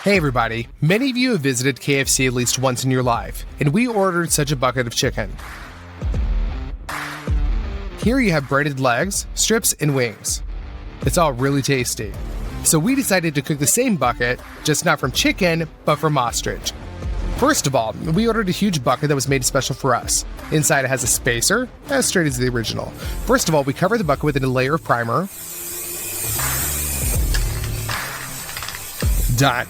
Hey everybody, many of you have visited KFC at least once in your life, and we ordered such a bucket of chicken. Here you have breaded legs, strips, and wings. It's all really tasty. So we decided to cook the same bucket, just not from chicken, but from ostrich. First of all, we ordered a huge bucket that was made special for us. Inside it has a spacer, as straight as the original. First of all, we cover the bucket with a layer of primer. Done.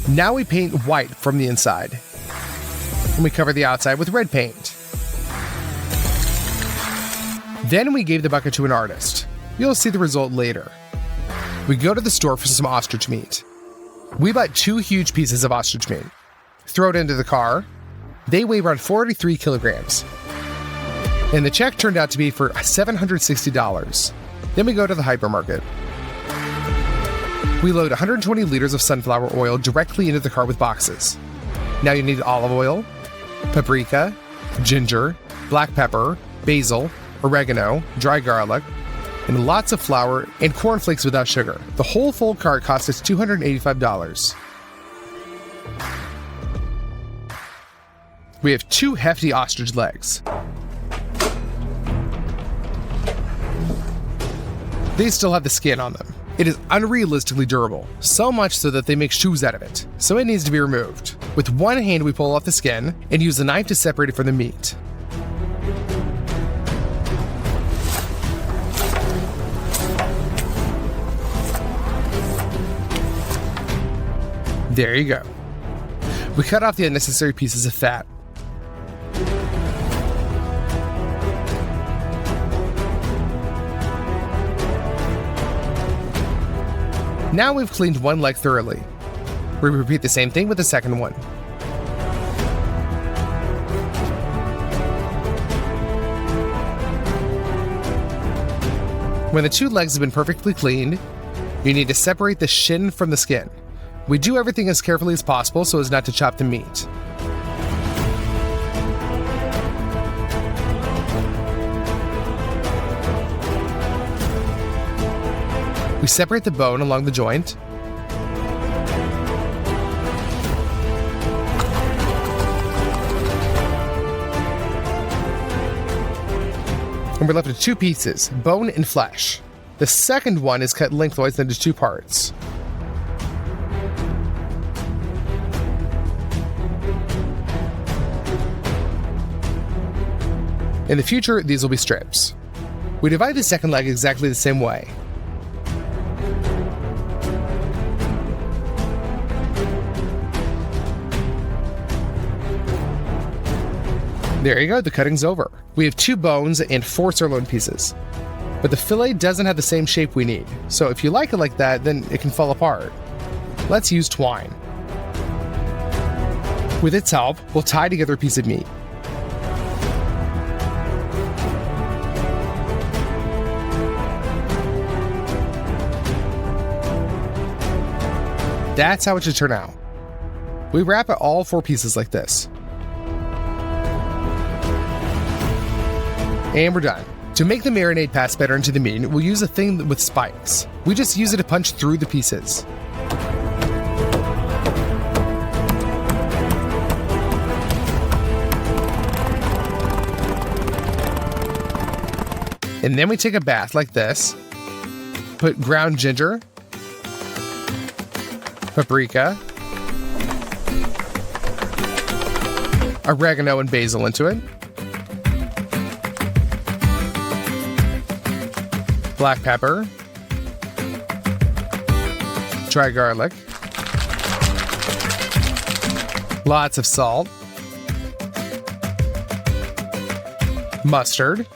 Now we paint white from the inside. And we cover the outside with red paint. Then we gave the bucket to an artist. You'll see the result later. We go to the store for some ostrich meat. We bought 2 huge pieces of ostrich meat. Throw it into the car. They weigh around 43 kilograms. And the check turned out to be for $760. Then we go to the hypermarket. We load 120 liters of sunflower oil directly into the car with boxes. Now you need olive oil, paprika, ginger, black pepper, basil, oregano, dry garlic, and lots of flour and cornflakes without sugar. The whole full cart cost us $285. We have 2 hefty ostrich legs. They still have the skin on them. It is unrealistically durable, so much so that they make shoes out of it, so it needs to be removed. With one hand we pull off the skin and use a knife to separate it from the meat. There you go. We cut off the unnecessary pieces of fat. Now we've cleaned one leg thoroughly. We repeat the same thing with the second one. When the 2 legs have been perfectly cleaned, you need to separate the shin from the skin. We do everything as carefully as possible so as not to chop the meat. We separate the bone along the joint. And we're left with 2 pieces, bone and flesh. The second one is cut lengthwise into 2 parts. In the future, these will be strips. We divide the second leg exactly the same way. There you go, the cutting's over. We have 2 bones and 4 sirloin pieces. But the fillet doesn't have the same shape we need, so if you like it like that, then it can fall apart. Let's use twine. With its help, we'll tie together a piece of meat. That's how it should turn out. We wrap all 4 pieces like this. And we're done. To make the marinade pass better into the meat, we'll use a thing with spikes. We just use it to punch through the pieces. And then we take a bath like this. Put ground ginger, paprika, oregano and basil into it. Black pepper, dry garlic, lots of salt, mustard,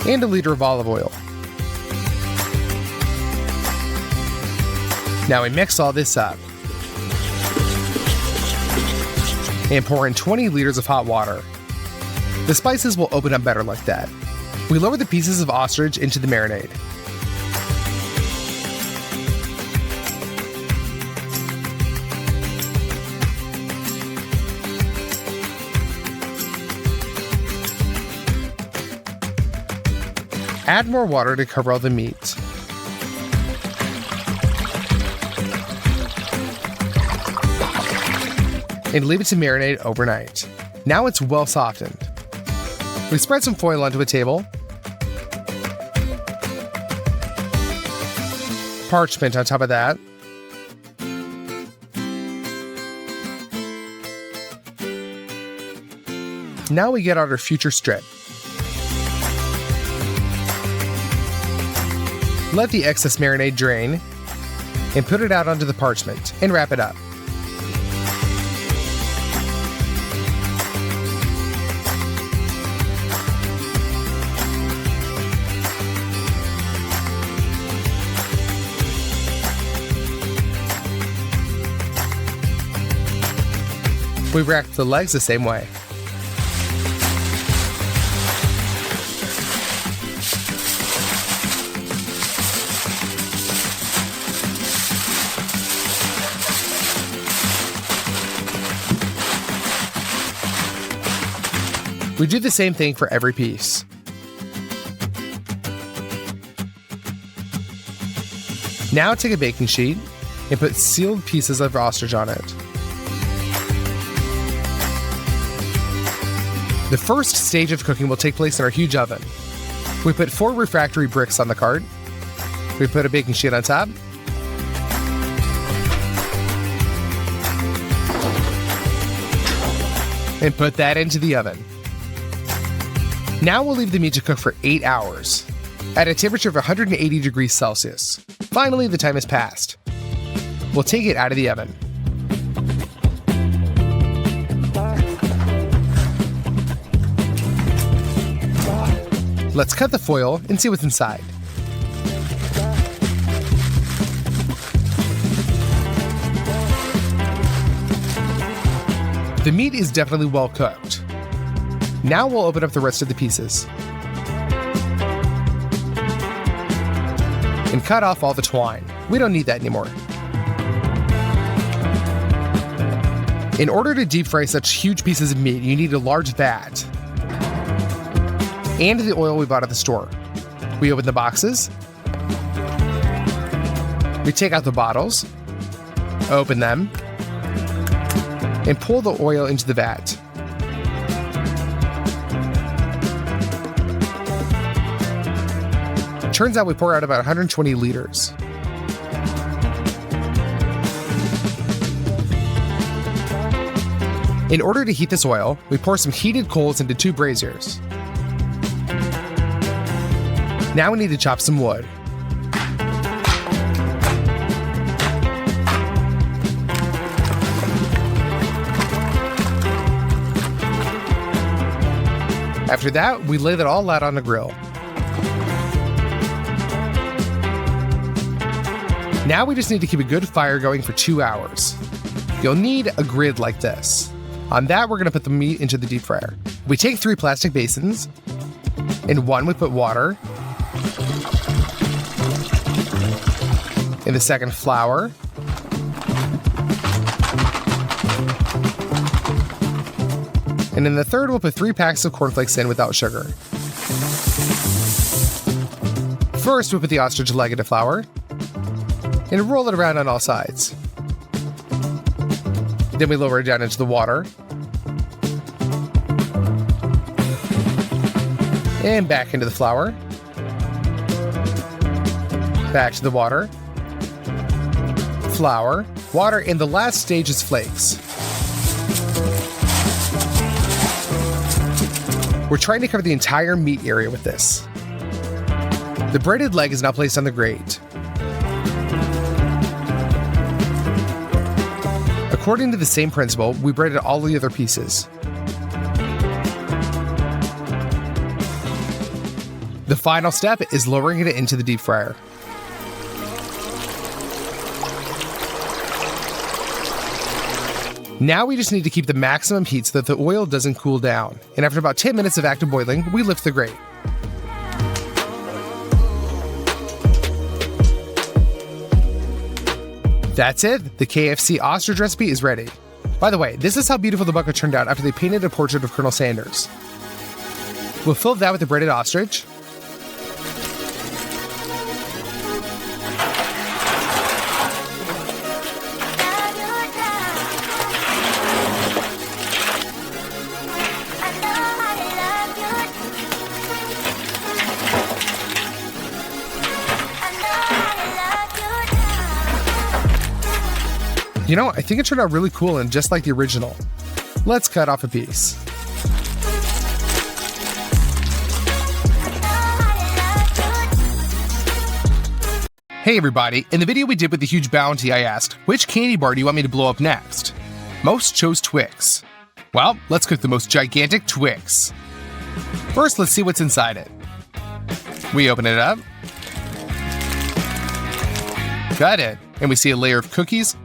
and a liter of olive oil. Now we mix all this up and pour in 20 liters of hot water. The spices will open up better like that. We lower the pieces of ostrich into the marinade. Add more water to cover all the meat. and leave it to marinate overnight. Now it's well softened. We spread some foil onto a table, parchment on top of that, now we get out our future strip. Let the excess marinade drain and put it out onto the parchment and wrap it up. We wrap the legs the same way. We do the same thing for every piece. Now take a baking sheet and put sealed pieces of ostrich on it. The first stage of cooking will take place in our huge oven. We put 4 refractory bricks on the cart. We put a baking sheet on top. And put that into the oven. Now we'll leave the meat to cook for 8 hours at a temperature of 180 degrees Celsius. Finally, the time has passed. We'll take it out of the oven. Let's cut the foil and see what's inside. The meat is definitely well cooked. Now we'll open up the rest of the pieces and cut off all the twine. We don't need that anymore. In order to deep fry such huge pieces of meat, you need a large vat and the oil we bought at the store. We open the boxes, we take out the bottles, open them, and pour the oil into the vat. Turns out we pour out about 120 liters. In order to heat this oil, we pour some heated coals into 2 braziers. Now we need to chop some wood. After that, we lay that all out on a grill. Now we just need to keep a good fire going for 2 hours. You'll need a grid like this. On that, we're going to put the meat into the deep fryer. We take 3 plastic basins. In one, we put water. In the second, flour. And in the third, we'll put 3 packs of cornflakes in without sugar. First, we put the ostrich leg into flour and roll it around on all sides. Then we lower it down into the water. And back into the flour. Back to the water. Flour, water, and the last stage is flakes. We're trying to cover the entire meat area with this. The breaded leg is now placed on the grate. According to the same principle, we breaded all the other pieces. The final step is lowering it into the deep fryer. Now we just need to keep the maximum heat so that the oil doesn't cool down. And after about 10 minutes of active boiling, we lift the grate. That's it. The KFC ostrich recipe is ready. By the way, this is how beautiful the bucket turned out after they painted a portrait of Colonel Sanders. We'll fill that with the breaded ostrich. You know, I think it turned out really cool and just like the original. Let's cut off a piece. Hey everybody, in the video we did with the huge bounty I asked, which candy bar do you want me to blow up next? Most chose Twix. Well, let's cook the most gigantic Twix. First, let's see what's inside it. We open it up. Cut it, and we see a layer of cookies,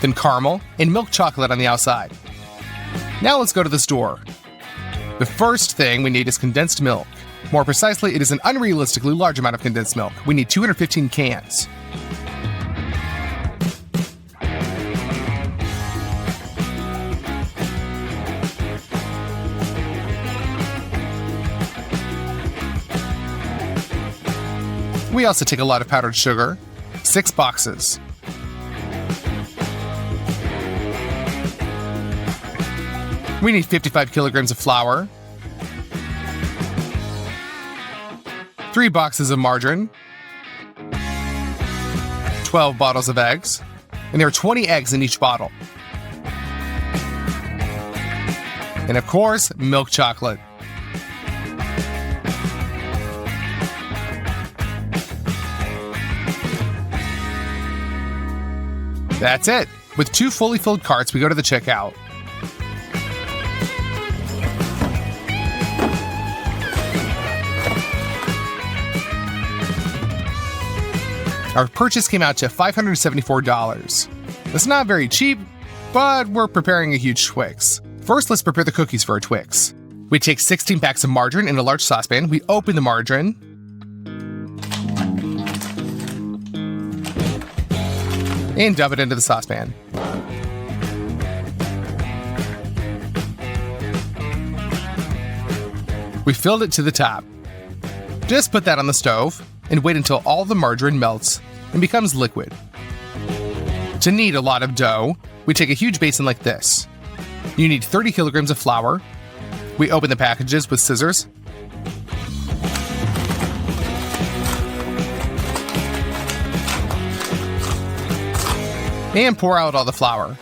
then caramel, and milk chocolate on the outside. Now let's go to the store. The first thing we need is condensed milk. More precisely, it is an unrealistically large amount of condensed milk. We need 215 cans. We also take a lot of powdered sugar, 6 boxes. We need 55 kilograms of flour, 3 boxes of margarine, 12 bottles of eggs, and there are 20 eggs in each bottle. And of course, milk chocolate. That's it. With 2 fully filled carts, we go to the checkout. Our purchase came out to $574. That's not very cheap, but we're preparing a huge Twix. First, let's prepare the cookies for our Twix. We take 16 packs of margarine in a large saucepan. We open the margarine. And dump it into the saucepan. We filled it to the top. Just put that on the stove and wait until all the margarine melts and becomes liquid. To knead a lot of dough, we take a huge basin like this. You need 30 kilograms of flour. We open the packages with scissors. And pour out all the flour.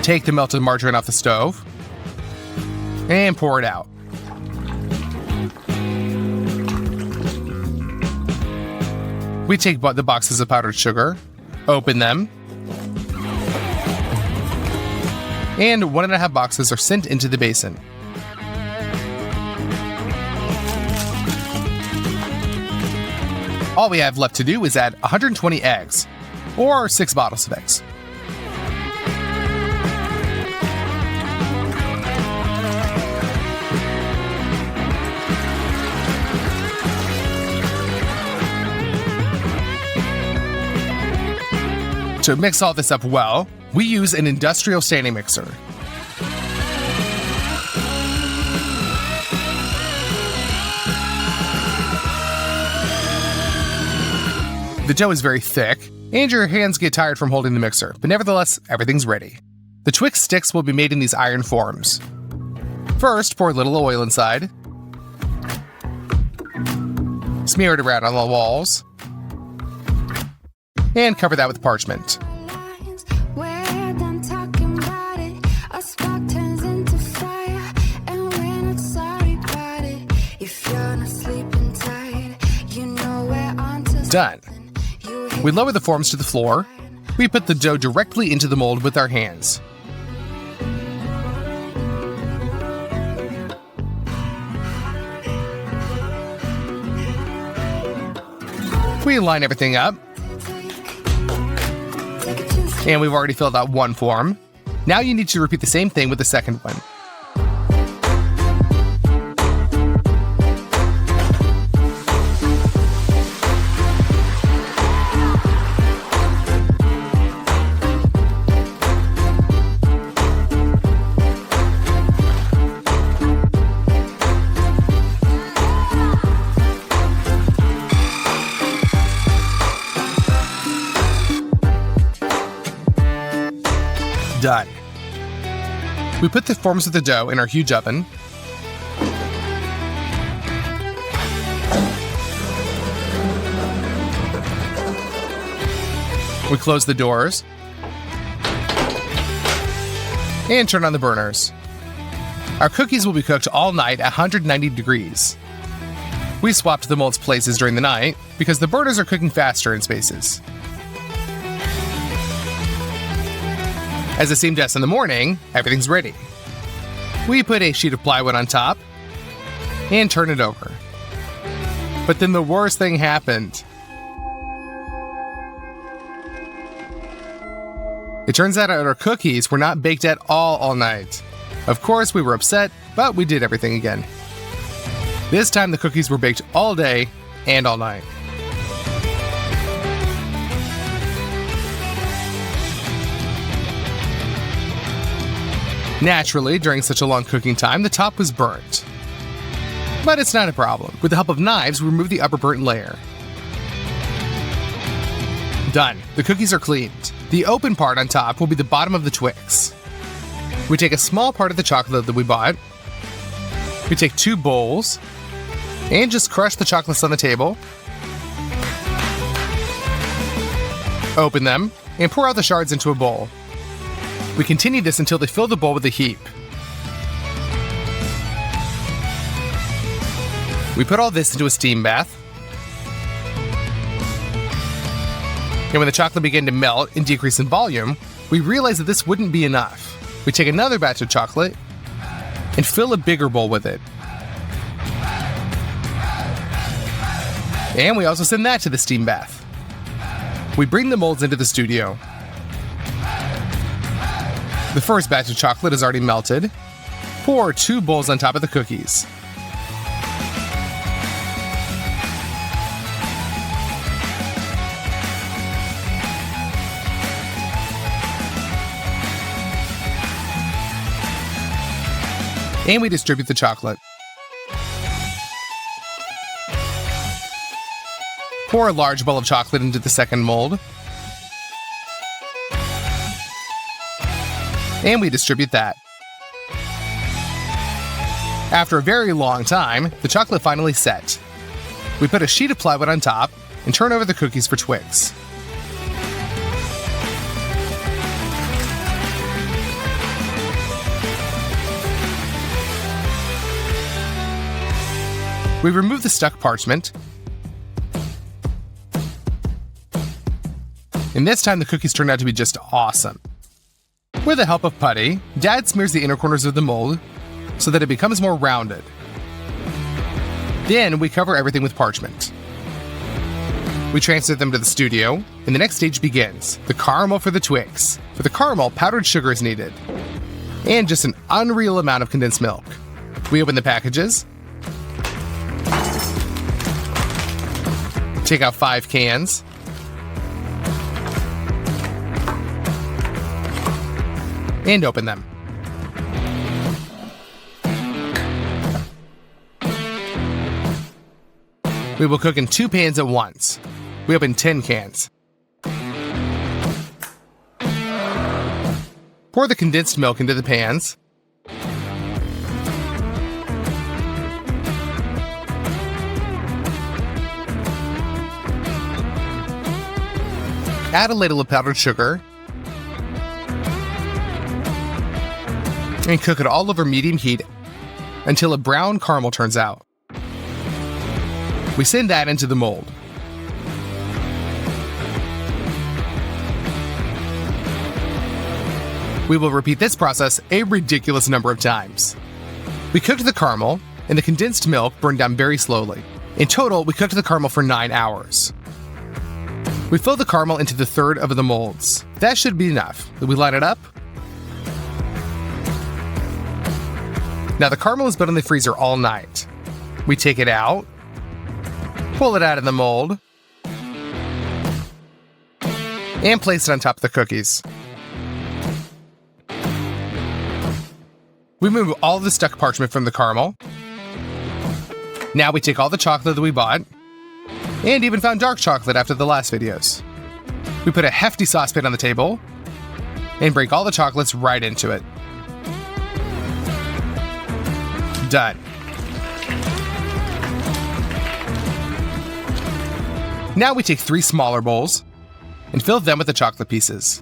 Take the melted margarine off the stove and pour it out. We take the boxes of powdered sugar, open them, and 1.5 boxes are sent into the basin. All we have left to do is add 120 eggs, or 6 bottles of eggs. To mix all this up well, we use an industrial standing mixer. The dough is very thick, and your hands get tired from holding the mixer, but nevertheless, everything's ready. The Twix sticks will be made in these iron forms. First, pour a little oil inside. Smear it around on the walls. And cover that with parchment. Done. We lower the forms to the floor. We put the dough directly into the mold with our hands. We line everything up. And we've already filled out one form. Now you need to repeat the same thing with the second one. Done. We put the forms of the dough in our huge oven. We close the doors and turn on the burners. Our cookies will be cooked all night at 190 degrees. We swapped the molds places during the night because the burners are cooking faster in spaces. As it seemed to us in the morning, everything's ready. We put a sheet of plywood on top and turn it over. But then the worst thing happened. It turns out our cookies were not baked at all night. Of course, we were upset, but we did everything again. This time the cookies were baked all day and all night. Naturally, during such a long cooking time, the top was burnt. But it's not a problem. With the help of knives, we remove the upper burnt layer. Done. The cookies are cleaned. The open part on top will be the bottom of the Twix. We take a small part of the chocolate that we bought. We take 2 bowls and just crush the chocolates on the table. Open them and pour out the shards into a bowl. We continue this until they fill the bowl with a heap. We put all this into a steam bath. And when the chocolate began to melt and decrease in volume, we realized that this wouldn't be enough. We take another batch of chocolate and fill a bigger bowl with it. And we also send that to the steam bath. We bring the molds into the studio. The first batch of chocolate is already melted. Pour 2 bowls on top of the cookies. And we distribute the chocolate. Pour a large bowl of chocolate into the second mold. And we distribute that. After a very long time, the chocolate finally set. We put a sheet of plywood on top and turn over the cookies for Twix. We remove the stuck parchment. And this time the cookies turned out to be just awesome. With the help of putty, Dad smears the inner corners of the mold so that it becomes more rounded. Then we cover everything with parchment. We transfer them to the studio, and the next stage begins, the caramel for the Twix. For the caramel, powdered sugar is needed, and just an unreal amount of condensed milk. We open the packages, take out 5 cans, and open them. We will cook in 2 pans at once. We open 10 cans. Pour the condensed milk into the pans. Add a ladle of powdered sugar. And cook it all over medium heat until a brown caramel turns out. We send that into the mold. We will repeat this process a ridiculous number of times. We cooked the caramel, and the condensed milk burned down very slowly. In total, we cooked the caramel for 9 hours. We fill the caramel into the third of the molds. That should be enough. We line it up. Now the caramel has been in the freezer all night. We take it out, pull it out of the mold, and place it on top of the cookies. We remove all the stuck parchment from the caramel. Now we take all the chocolate that we bought, and even found dark chocolate after the last videos. We put a hefty saucepan on the table, and break all the chocolates right into it. Done. Now we take 3 smaller bowls and fill them with the chocolate pieces.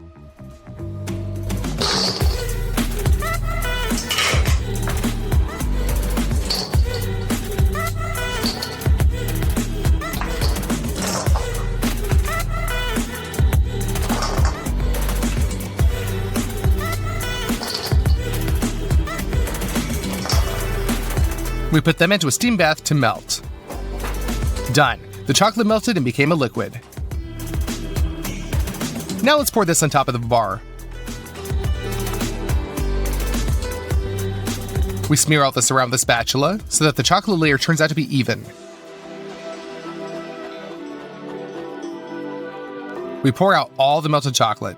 We put them into a steam bath to melt. Done. The chocolate melted and became a liquid. Now let's pour this on top of the bar. We smear all this around the spatula so that the chocolate layer turns out to be even. We pour out all the melted chocolate.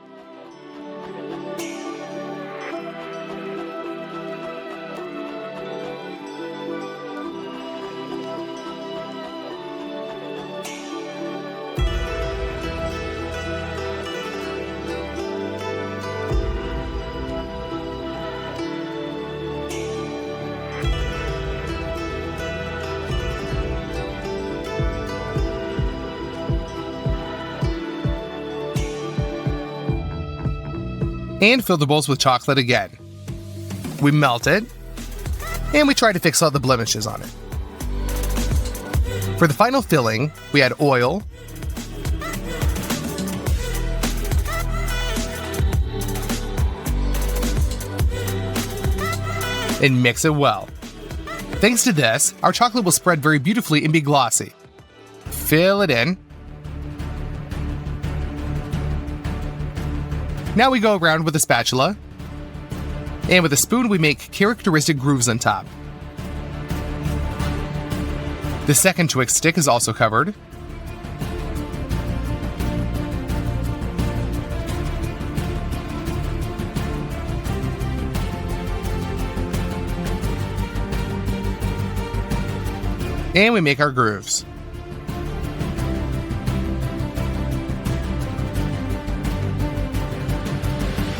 And fill the bowls with chocolate again. We melt it, and we try to fix all the blemishes on it. For the final filling, we add oil, and mix it well. Thanks to this, our chocolate will spread very beautifully and be glossy. Fill it in. Now we go around with a spatula, and with a spoon we make characteristic grooves on top. The second Twix stick is also covered. And we make our grooves.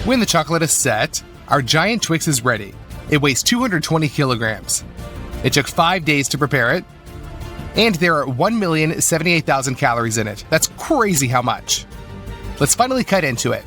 When the chocolate is set, our giant Twix is ready. It weighs 220 kilograms. It took 5 days to prepare it, and there are 1,078,000 calories in it. That's crazy how much. Let's finally cut into it.